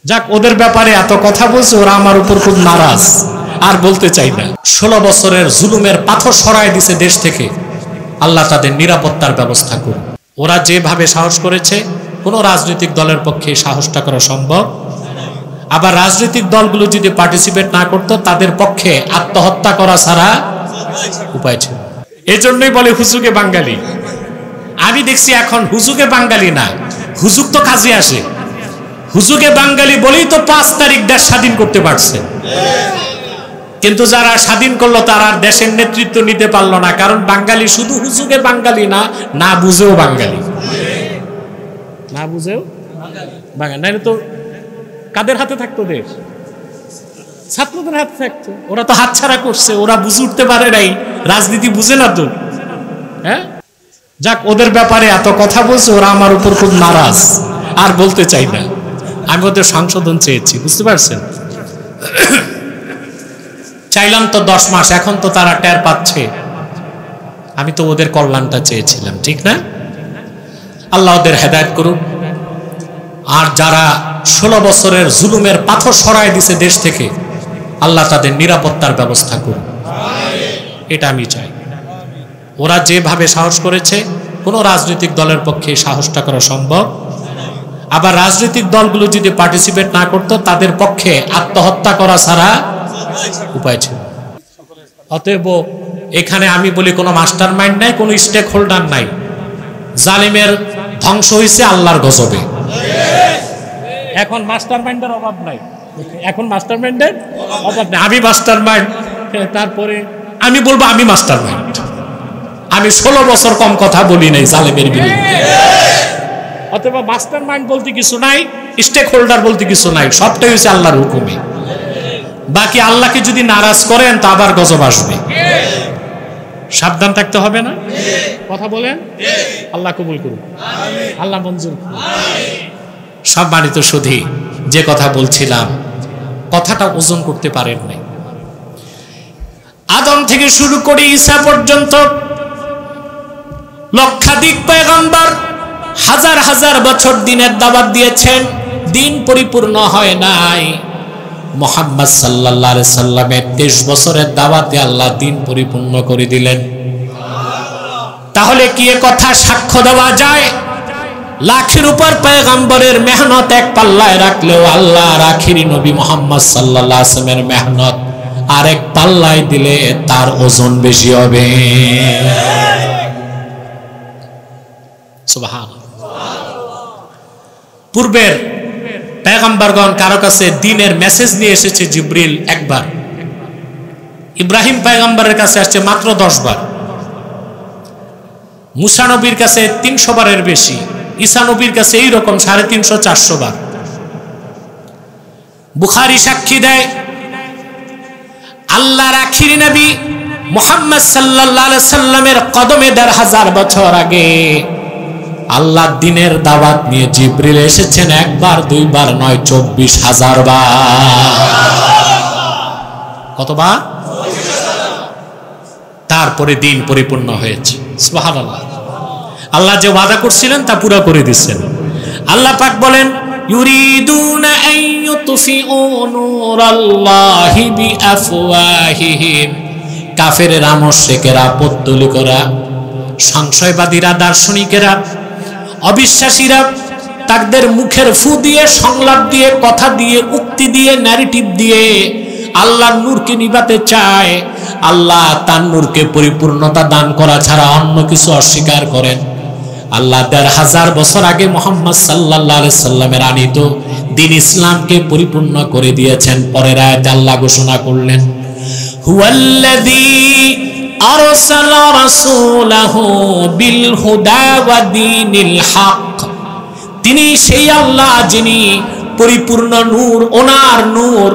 যাক, ওদের ব্যাপারে এত কথা বলছে, ওরা আমার উপর খুব নারাজ, আর বলতে চাই না। 16 বছরের জুলুমের পাথর সরায় দিছে দেশ থেকে। আল্লাহ তাদের নিরাপত্তার ব্যবস্থা করুন। ওরা যেভাবে সাহস করেছে, কোন রাজনৈতিক দলের পক্ষে সাহসটা করা সম্ভব। আবার রাজনৈতিক দলগুলো যদি পার্টিসিপেট না করতো, তাদের পক্ষে আত্মহত্যা করা ছাড়া উপায় ছিল। এই জন্যই বলে হুজুগে বাঙালি। আমি দেখছি এখন হুজুগে বাঙালি না, হুজুগ তো কাজে আসে। হুজুগে বাঙালি বলেই তো 5 তারিখ দেশ স্বাধীন করতে পারছে। কিন্তু যারা স্বাধীন করলো তারা আর দেশের নেতৃত্ব নিতে পারলো না, কারণ বাঙালি শুধু হুজুগে বাঙালি না, না বুঝেও বাঙালি। না বুঝেও বাঙালি, নাইলে তো কাদের হাতে থাকতো দেশ? ছাত্রদের হাতে থাকতো। ওরা তো হাতছাড়া করছে, ওরা বুঝে উঠতে পারে নাই, রাজনীতি বুঝে না তো। হ্যাঁ, যাক, ওদের ব্যাপারে এত কথা বলছে, ওরা আমার উপর খুব নারাজ, আর বলতে চাই না। আমি ওদের সংশোধন চেয়েছি, বুঝতে পারছেন? চাইলাম তো 10 মাস, এখন তো তারা টের পাচ্ছে। আমি তো ওদের কল্যাণটা চেয়েছিলাম, ঠিক না? আল্লাহ ওদের হেদায়েত করুন। আর যারা 16 বছরের জুলুমের পাথর সরায় দিছে দেশ থেকে, আল্লাহ তাদের নিরাপত্তার ব্যবস্থা করুন। এটা আমি চাই। ওরা যেভাবে সাহস করেছে, কোন রাজনৈতিক দলের পক্ষে সাহসটা করা সম্ভব। আবার রাজনৈতিক দলগুলো যদি পার্টিসিপেট না করতো, তাদের পক্ষে আত্মহত্যা করা ছাড়া উপায় ছিল। অতএব এখানে আমি বলি, কোনো মাস্টার মাইন্ড নাই, কোনো স্টেক হোল্ডার নাই। জালিমের ধ্বংস হয়েছে আল্লাহর গজবে। এখন মাস্টার মাইন্ডের অভাব নাই, এখন মাস্টার মাইন্ডের অভাব নেই। আমি মাস্টার মাইন্ড, তারপরে আমি বলবো আমি মাস্টার মাইন্ড। আমি 16 বছর কম কথা বলি নাই জালিমের বিরুদ্ধে। অথবা মাস্টার মাইন্ড বলতে কিছু নাই, স্টেক হোল্ডার বলতে কিছু নাই, সবটাই হচ্ছে আল্লাহর হুকুমে। বাকি আল্লাহকে যদি নারাজ করেন, তা আবার গজব আসবে। সাবধান থাকতে হবে না? কথা বলেন। আল্লাহ কবুল করুন, আল্লাহ মঞ্জুর করুন। সম্মানিত সুধী, যে কথা বলছিলাম, কথাটা ওজন করতে পারেন নাই। আদম থেকে শুরু করে ঈসা পর্যন্ত লক্ষাধিক পয়গম্বর হাজার হাজার বছর দিনের দাওয়াত দিয়েছেন, দিন পরিপূর্ণ হয় নাই। মুহাম্মদ সাল্লাল্লাহু আলাইহি সাল্লামের 23 বছরের দাওয়াতে আল্লাহ দিন পরিপূর্ণ করে দিলেন। তাহলে কি এ কথা সাক্ষ্য দেওয়া যায়? লাখের উপর পয়গম্বরের মেহনত এক পাল্লায় রাখলেও আল্লাহর আখিরি নবী মুহাম্মদ সাল্লাল্লাহু আলাইহি ওয়াসাল্লামের মেহনত আরেক পাল্লায় দিলে তার ওজন বেশি হবে। সুবহানাল্লাহ। পূর্বের পয়গম্বরগণ কারো কাছে দ্বীনের মেসেজ নিয়ে এসেছে জিবরিল একবার, ইব্রাহিম পয়গম্বরের কাছে আসছে মাত্র 10 বার, মুসা নবীর কাছে 300 বারের বেশি, ঈসা নবীর কাছে এইরকম 350-400 বার। বুখারী সাক্ষী দেয়, আল্লাহর আখিরি নবী মুহাম্মদ সাল্লাল্লাহু আলাইহি সাল্লামের কদমে 1500 বছর আগে আল্লাহ দ্বীনের দাওয়াত নিয়ে জিবরিল এসেছেন একবার, 2 বার নয়, 24,000 বার। কতবার? তারপরে দিন পরিপূর্ণ হয়েছে। সুবহানাল্লাহ। আল্লাহ যে ওয়াদা করছিলেন তা পুরো করে দিচ্ছেন। আল্লাহ পাক বলেন, ইউরিদুনা আন ইউতফিউ নূরাল্লাহি বিআফওয়াহিহিম। কাফেরেরা, মুশরিকেরা, পৌত্তলিকরা, সংশয়বাদীরা, দার্শনিকেরা, অবিশ্বাসীরা তাদের মুখের ফু দিয়ে, সংলাপ দিয়ে, কথা দিয়ে, উক্তি দিয়ে, ন্যারেটিভ দিয়ে আল্লাহর নূরকে নিভাতে চায়। আল্লাহ তার নূরকে পরিপূর্ণতা দান করা ছাড়া অন্য কিছু অস্বীকার করেন। আল্লাহ 1500 বছর আগে মুহাম্মদ সাল্লাল্লাহু আলাইহি সাল্লামের আনিত দ্বীন ইসলামকে পরিপূর্ণ করে দিয়েছেন। পরের আয়াতে আল্লাহ ঘোষণা করলেন, হুয়াল্লাযী আরসালা রাসূলাহু বিল হুদা ওয়া দীনিল হক। তিনি সেই আল্লাহ যিনি পরিপূর্ণ নূর, ওনার নূর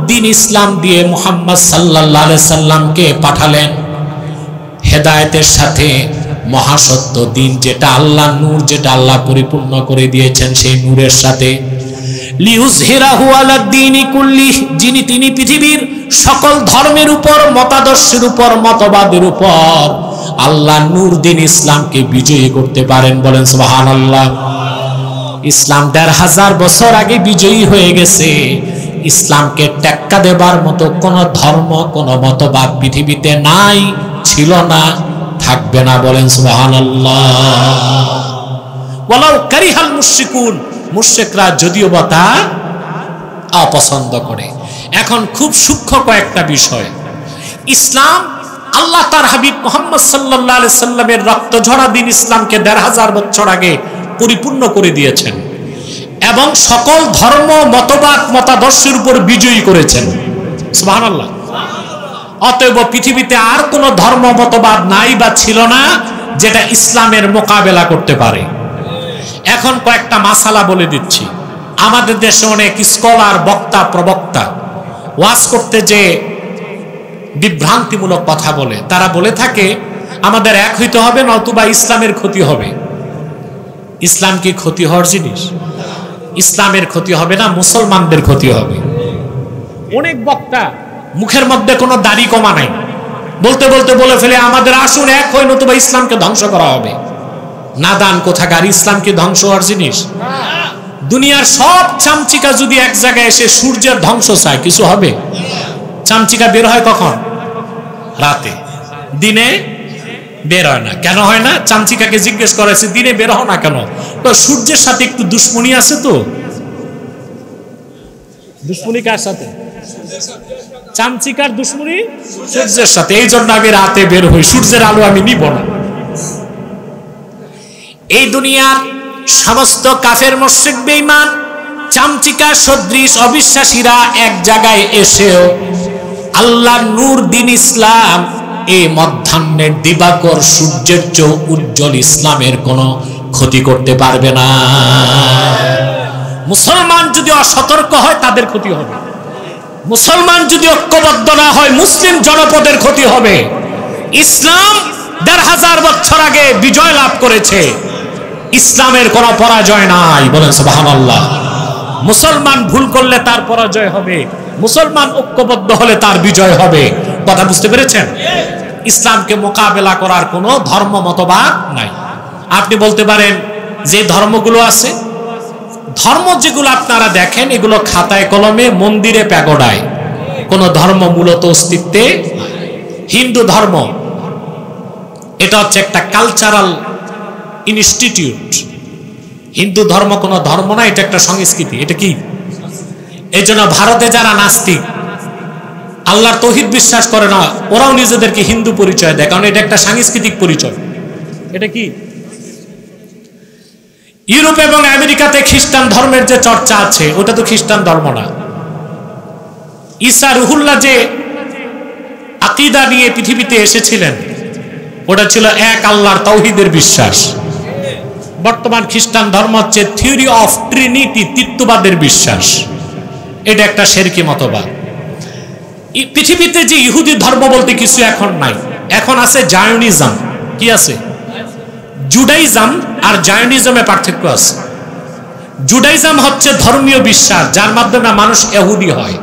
দ্বীন ইসলাম দিয়ে মুহাম্মদ সাল্লাল্লাহু আলাইহি সাল্লামকে পাঠালেন, হেদায়েতের সাথে মহাসত্য দিন, যেটা আল্লাহর নূর, যেটা আল্লাহ পরিপূর্ণ করে দিয়েছেন, সেই নূরের সাথে লিউযহিরাহু আলাদ দীনি কুল্লিহ, যিনি তিনি পৃথিবীর সকল ধর্মের উপর, মতাদর্শের উপর, মতবাদের উপর আল্লাহ নূর দ্বীন ইসলামকে বিজয়ী করতে পারেন। বলেন সুবহানাল্লাহ। ইসলাম ১৫০০ বছর আগে বিজয়ী হয়ে গেছে। ইসলামকে টেক্কা দেবার মতো কোন ধর্ম, কোন মতবাদ পৃথিবীতে নাই, ছিল না, থাকবে না। বলেন সুবহানাল্লাহ। ওয়ালাউ কারিহাল মুশরিকুন, মুশরিকরা যদিও বা তা অপছন্দ করে। এখন খুব সূক্ষ্ম কয়েকটা বিষয়। ইসলাম, আল্লাহ তার হাবিব মুহাম্মদ সাল্লাল্লাহু আলাইহি সাল্লামের রক্ত ঝরা দিন ইসলামকে ১৫০০ বছর আগে পরিপূর্ণ করে দিয়েছেন এবং সকল ধর্ম, মতবাদ, মতাদর্শের উপর বিজয়ী করেছেন। সুবহানাল্লাহ। অতএব পৃথিবীতে আর কোন ধর্ম, মতবাদ নাই বা ছিল না যেটা ইসলামের মোকাবেলা করতে পারে। এখন কয়েকটা মাসালা বলে দিচ্ছি। আমাদের দেশে অনেক স্কলার, বক্তা, প্রবক্তা ওয়াজ করতে যে বিভ্রান্তিমূলক কথা বলে, তারা বলে থাকে আমাদের এক হইতে হবে, নতুবা ইসলামের ক্ষতি হবে। ইসলাম কি ক্ষতি হওয়ার জিনিস? ইসলামের ক্ষতি হবে না, মুসলমানদের ক্ষতি হবে। অনেক বক্তা মুখের মধ্যে কোনো দাড়ি কমা নাই, বলতে বলতে বলে ফেলে আমাদের আসুন এক হই, নতুবা ইসলামকে ধ্বংস করা হবে। নাদান কোথাকার, ইসলাম কি ধ্বংস হওয়ার জিনিস? দুনিয়ার সব চামচিকা যদি এক জায়গায় এসে সূর্যের ধ্বংস চায়, কিছু হবে? চামচিকা বের হয় কখন? রাতে। দিনে বের হয় না। কেন হয় না? চামচিকাকে জিজ্ঞেস করেছে দিনে বের হও না কেন? তো সূর্যের সাথে একটু দুশ্মনী আছে। তো দুশ্মনী কার সাথে? চামচিকার দুশ্মনী সূর্যের সাথে। এই জন্য আমি রাতে বের হই, সূর্যের আলো আমি নিব না। এই দুনিয়ার সমস্ত কাফের, মুশরিক, বেঈমান, চামচিকা সদৃশ অবিশ্বাসীরা এক জায়গায় এসেও আল্লাহর নূর দিন ইসলাম, এই মধ্যাহ্নের দিবাকর সূর্যের চেয়ে উজ্জ্বল ইসলামের কোনো ক্ষতি করতে পারবে না। মুসলমান যদি অসতর্ক হয় তাদের ক্ষতি হবে। মুসলমান যদি ঐক্যবদ্ধ না হয় মুসলিম জনপদের ক্ষতি হবে। ইসলাম ১৫০০ বছর আগে বিজয় লাভ করেছে, ইসলামের কোনো পরাজয় নাই। বলেন সুবহানাল্লাহ। মুসলমান ভুল করলে তার পরাজয় হবে, মুসলমান ঐক্যবদ্ধ হলে তার বিজয় হবে। কথা বুঝতে পেরেছেন? ইসলামকে মোকাবেলা করার কোনো ধর্ম, মতবাদ নাই। আপনি বলতে পারেন যে ধর্মগুলো আছে, ধর্ম যেগুলো আপনারা দেখেন এগুলো খাতায় কলমে, মন্দিরে, প্যাগোডায়, কোন ধর্ম মূলত অস্তিত্বে। হিন্দু ধর্ম এটা হচ্ছে একটা কালচারাল ইনস্টিটিউট। হিন্দু ধর্ম কোনো ধর্ম না, এটা একটা সংস্কৃতি। এটা কি? এই জন্য ভারতে যারা নাস্তিক, আল্লাহর তৌহিদ বিশ্বাস করে না, ওরাও নিজেদেরকে হিন্দু পরিচয় দেয়, কারণ এটা একটা সাংস্কৃতিক পরিচয়। এটা কি? ইউরোপ এবং আমেরিকাতে খ্রিস্টান ধর্মের যে চর্চা আছে ওটা তো খ্রিস্টান ধর্ম না। ঈসা রুহুল্লাহ যে আকীদা নিয়ে পৃথিবীতে এসেছিলেন ওটা ছিল এক আল্লাহর তাওহীদের বিশ্বাস। বর্তমান খ্রিস্টান ধর্ম হচ্ছে থিওরি অফ ট্রিনিটি, তৃতীয়বাদের বিশ্বাস। এটা একটা শিরকি মতবাদ। পৃথিবীতে যে ইহুদি ধর্ম বলতে কিছু এখন নাই, এখন আছে জায়নিজম। কি আছে? জুডাইজম আর জায়নিজমে পার্থক্য আছে। জুডাইজম হচ্ছে ধর্মীয় বিশ্বাস যার মাধ্যমে মানুষ ইহুদি হয়,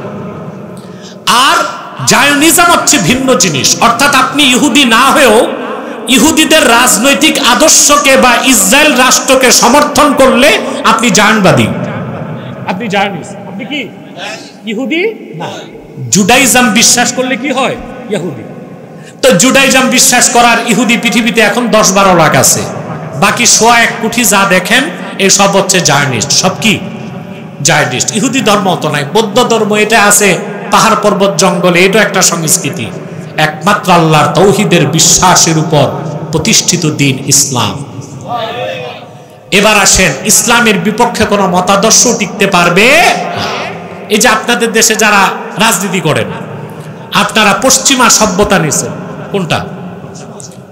আর জায়নিজম হচ্ছে ভিন্ন জিনিস। অর্থাৎ আপনি ইহুদি না হয়েও ইহুদিদের রাজনৈতিক আদর্শকে বা ইসরায়েল রাষ্ট্রকে সমর্থন করলে আপনি জায়নবাদী, আপনি জায়নিস্ট। আপনি কি ইহুদি না। জুডাইজম বিশ্বাস করলে কি হয়? ইহুদি। তো জুডাইজম বিশ্বাস করার ইহুদি পৃথিবীতে এখন ১০-১২ লাখ আছে, বাকি ১০১ কোটি যা দেখেন এই সব হচ্ছে জায়নিস্ট। সব কি? জায়নিস্ট। ইহুদি ধর্ম তো নাই। বৌদ্ধ ধর্ম এটা আছে পাহাড় পর্বত জঙ্গলে, এটা একটা সংস্কৃতি। একমাত্র আল্লাহর তাওহীদের বিশ্বাসের উপর প্রতিষ্ঠিত দিন ইসলাম। এবার আসেন, ইসলামের বিপক্ষে কোনো মতাদর্শ টিকতে পারবে? এই যে আপনাদের দেশে যারা রাজনীতি করেন, আপনারা পশ্চিমা সভ্যতা নিছেন। কোনটা?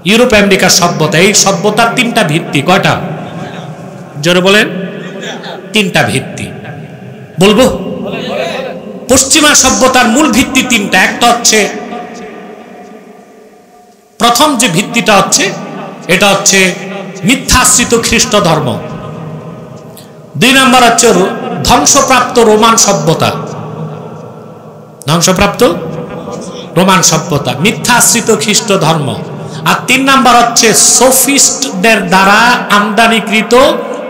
ইউরোপ আমেরিকার সভ্যতা। এই সভ্যতার ৩টা ভিত্তি। কয়টা? জোরে বলেন। 3টা ভিত্তি বলবো। পশ্চিমা সভ্যতার মূল ভিত্তি 3টা। একটা হচ্ছে, প্রথম যে ভিত্তিটা হচ্ছে এটা হচ্ছে মিথ্যাশ্রিত খ্রিস্ট ধর্ম। 2 নম্বর হচ্ছে ধ্বংসপ্রাপ্ত রোমান সভ্যতা। ধ্বংসপ্রাপ্ত রোমান সভ্যতা, মিথ্যাশ্রিত খ্রিস্ট ধর্ম। আর 3 নম্বর হচ্ছে সোফিস্টদের দ্বারা আমদানিকৃত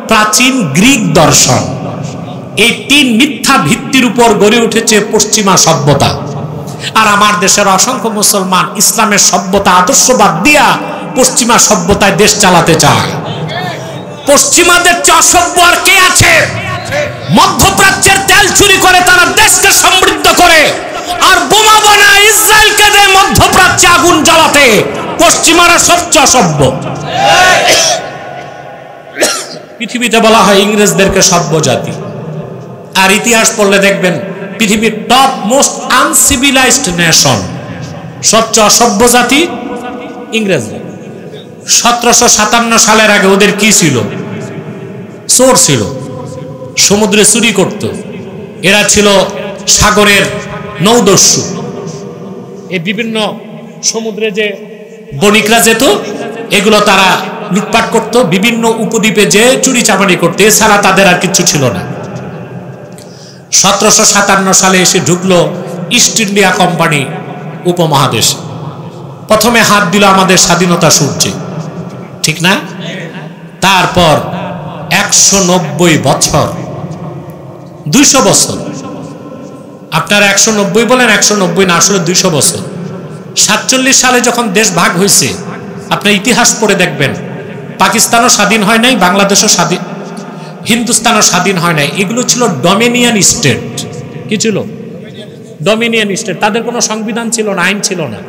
প্রাচীন গ্রিক দর্শন, এই 3 মিথ্যা ভিত্তির উপর গড়ে উঠেছে পশ্চিমা সভ্যতা। আর আমার দেশের অসংখ্য মুসলমান ইসলামের সভ্যতা আদর্শবাদ দিয়া পশ্চিমা সভ্যতায় দেশ চালাতে চায়। পশ্চিমাদের চেয়ে অসভ্য আর কে আছে? মধ্যপ্রাচ্যের তেল চুরি করে তারা দেশকে সমৃদ্ধ করে, আর বোমা বানায় ইসরায়েলকে দেয় মধ্যপ্রাচ্যে আগুন জ্বালাতে। পশ্চিমারা সবচেয়ে অসভ্য। পৃথিবীতে বলা হয় ইংরেজদেরকে সভ্য জাতি, আর ইতিহাস পড়লে দেখবেন পৃথিবীর টপ মোস্ট আনসিভিলাইজড নেশন, সবচেয়ে অসভ্য জাতি ইংরেজরা। 1757 সালের আগে ওদের কি ছিল? চোর ছিল, সমুদ্রে চুরি করত। এরা ছিল সাগরের নৌদস্যু। এই বিভিন্ন সমুদ্রে যে বণিকরা যেত, এগুলো তারা লুটপাট করত, বিভিন্ন উপদ্বীপে যে চুরি চামারি করতে, এছাড়া তাদের আর কিছু ছিল না। 1757 সালে এসে ঢুকলো ইস্ট ইন্ডিয়া কোম্পানি উপমহাদেশে। প্রথমে হাত দিল আমাদের স্বাধীনতা সূর্যে, ঠিক না? তারপর 190 বছর, 200 বছর, আপনারা 190 বলেন, 190 না, আসলে 200 বছর। 47 সালে যখন দেশ ভাগ হয়েছে, আপনার ইতিহাস পড়ে দেখবেন পাকিস্তানও স্বাধীন হয় নাই, বাংলাদেশও স্বাধীন, হিন্দুস্তানও স্বাধীন হয় নাই। এগুলো ছিল ডমিনিয়ন স্টেট। কি ছিল? Dominion state. তাদের কোনো সংবিধান ছিল না, আইন ছিল না।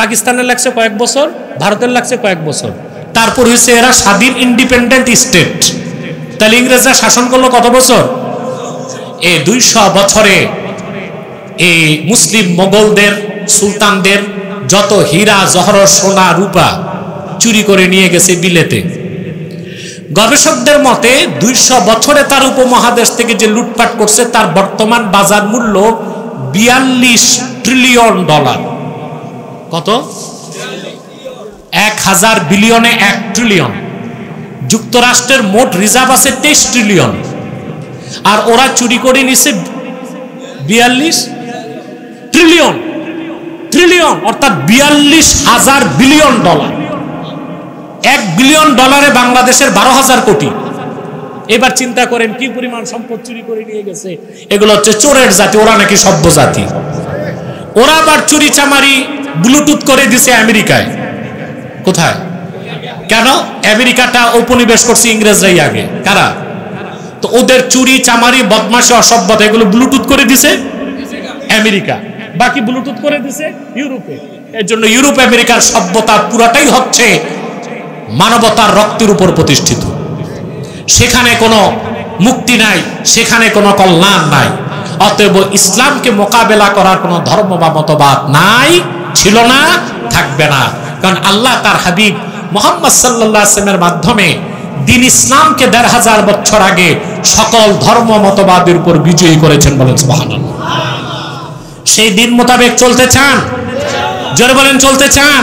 পাকিস্তানের লাগছে কয়েক বছর, ভারতের লাগছে কয়েক বছর, তারপর হয়েছে এরা স্বাধীন ইন্ডিপেন্ডেন্ট স্টেট। তাহলে ইংরেজরা শাসন করলো কত বছর? এই 200 বছরে এই মুসলিম মোগলদের, সুলতানদের যত হীরা জহরত, সোনা রূপা চুরি করে নিয়ে গেছে বিলেতে। গবেষকদের মতে 200 বছরে তার উপমহাদেশ থেকে যে লুটপাট করছে তার বর্তমান বাজার মূল্য $42 ট্রিলিয়ন। কত? 1000 বিলিয়নে 1 ট্রিলিয়ন। যুক্তরাষ্ট্রের মোট রিজার্ভ আছে 23 ট্রিলিয়ন, আর ওরা চুরি করে নিছে 42 ট্রিলিয়ন। ট্রিলিয়ন অর্থাৎ 42,000 বিলিয়ন ডলার। $1 বিলিয়ন বাংলাদেশের 12,000 কোটি। এবার চিন্তা করেন কি পরিমাণ সম্পদ চুরি করে নিয়ে গেছে। এগুলো হচ্ছে চোরের জাতি, ওরা নাকি সভ্য জাতি। ওরা আবার চুরি চামারি ব্লুটুথ করে দিছে আমেরিকায়। কোথায়? কেন? আমেরিকাটা উপনিবেশ করছে ইংরেজরাই আগে। কারা? তো ওদের চুরি চামারি বদমাশি অসভ্যতা এগুলো ব্লুটুথ করে দিছে আমেরিকা, বাকি ব্লুটুথ করে দিছে ইউরোপে। এর জন্য ইউরোপ আমেরিকার সভ্যতা পুরাটাই হচ্ছে মানবতার রক্তের উপর প্রতিষ্ঠিত। সেখানে কোনো মুক্তি নাই, সেখানে কোনো কল্যাণ নাই। অতএব ইসলামকে মোকাবেলা করার কোনো ধর্ম বা মতবাদ নাই, ছিল না, থাকবে না। কারণ আল্লাহ তার হাবিব মুহাম্মদ সাল্লাল্লাহু আলাইহি ওয়াসাল্লামের মাধ্যমে দিন ইসলামকে 1500 বছর আগে সকল ধর্ম মতবাদের উপর বিজয়ী করেছেন। বলেন সুবহানাল্লাহ। সেই দিন মোতাবেক চলতে চান? জোরে বলেন, চলতে চান?